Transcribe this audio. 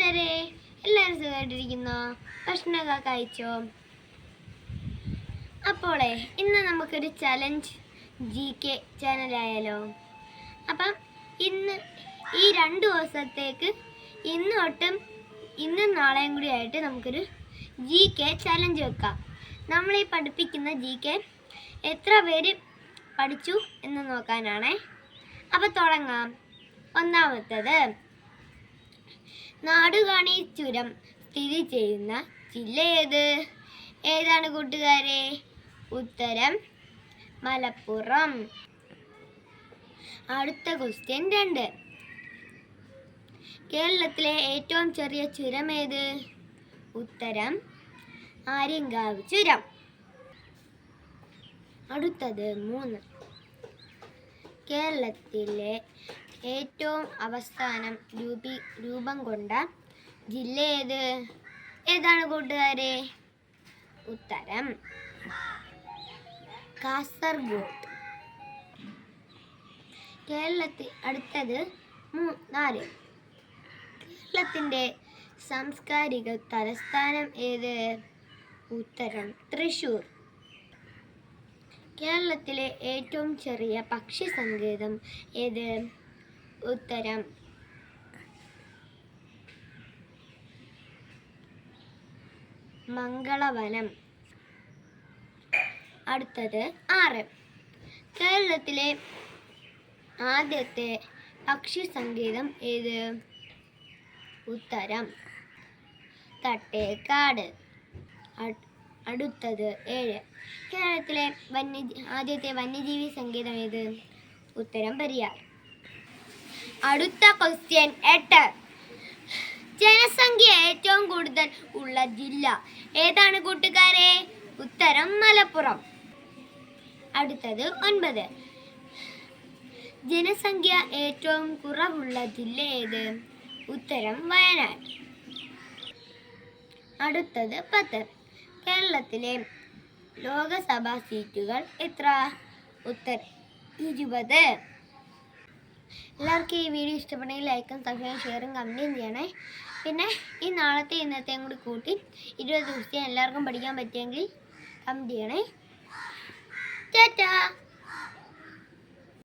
കൂട്ടുകാരെ, എല്ലാവരും സുഖമായിട്ടിരിക്കുന്നോ? ഭക്ഷണമൊക്കെ കഴിച്ചോ? അപ്പോളേ ഇന്ന് നമുക്കൊരു ചലഞ്ച് GK ചാനലായാലോ? അപ്പം ഈ 2 ദിവസത്തേക്ക് ഇന്നും നാളെയും കൂടി ആയിട്ട് നമുക്കൊരു GK ചലഞ്ച് വെക്കാം. നമ്മളീ പഠിപ്പിക്കുന്ന GK എത്ര പേര് പഠിച്ചു എന്ന് നോക്കാനാണേ. അപ്പം തുടങ്ങാം. ഒന്നാമത്തേത്, നാടുകാണി ചുരം സ്ഥിതി ചെയ്യുന്ന ജില്ല ഏതാണ് കൂട്ടുകാരെ? ഉത്തരം മലപ്പുറം. അടുത്ത ക്വസ്റ്റ്യൻ 2. കേരളത്തിലെ ഏറ്റവും ചെറിയ ചുരം ഏത്? ഉത്തരം ആര്യങ്കാവ് ചുരം. അടുത്തത് 3. കേരളത്തിലെ ഏറ്റവും അവസാനം രൂപം കൊണ്ട ജില്ല ഏതാണ് കൂട്ടുകാരെ? ഉത്തരം കാസർഗോഡ്. അടുത്തത് 4. കേരളത്തിൻ്റെ സാംസ്കാരിക തലസ്ഥാനം ഏത്? ഉത്തരം തൃശ്ശൂർ. കേരളത്തിലെ ഏറ്റവും ചെറിയ പക്ഷി സങ്കേതം ഏത്? ഉത്തരം മംഗളവനം. അടുത്തത് 6. കേരളത്തിലെ ആദ്യത്തെ പക്ഷി സങ്കേതം ഏത്? ഉത്തരം തട്ടേക്കാട്. അടുത്തത് 7. കേരളത്തിലെ ആദ്യത്തെ വന്യജീവി സങ്കേതം ഏത്? ഉത്തരം പെരിയാർ. അടുത്ത ക്വസ്റ്റ്യൻ 8. ജനസംഖ്യ ഏറ്റവും കൂടുതൽ ഉള്ള ജില്ല ഏതാണ് കൂട്ടുകാരെ? ഉത്തരം മലപ്പുറം. അടുത്തത് 9. ജനസംഖ്യ ഏറ്റവും കുറവുള്ള ജില്ല ഏത്? ഉത്തരം വയനാട്. അടുത്തത് 10. കേരളത്തിലെ ലോകസഭാ സീറ്റുകൾ എത്ര? ഉത്തരം 20. എല്ലാവർക്കും ഈ വീഡിയോ ഇഷ്ടപ്പെട്ടെങ്കിൽ ലൈക്കും സബ്സ്ക്രൈബും ഷെയറും കമൻറ്റും ചെയ്യണേ. പിന്നെ ഈ ഇന്നത്തെയും കൂടി കൂട്ടി 20 ദിവസം എല്ലാവർക്കും പഠിക്കാൻ പറ്റിയെങ്കിൽ കമൻറ്റ് ചെയ്യണേ. ടാറ്റാ.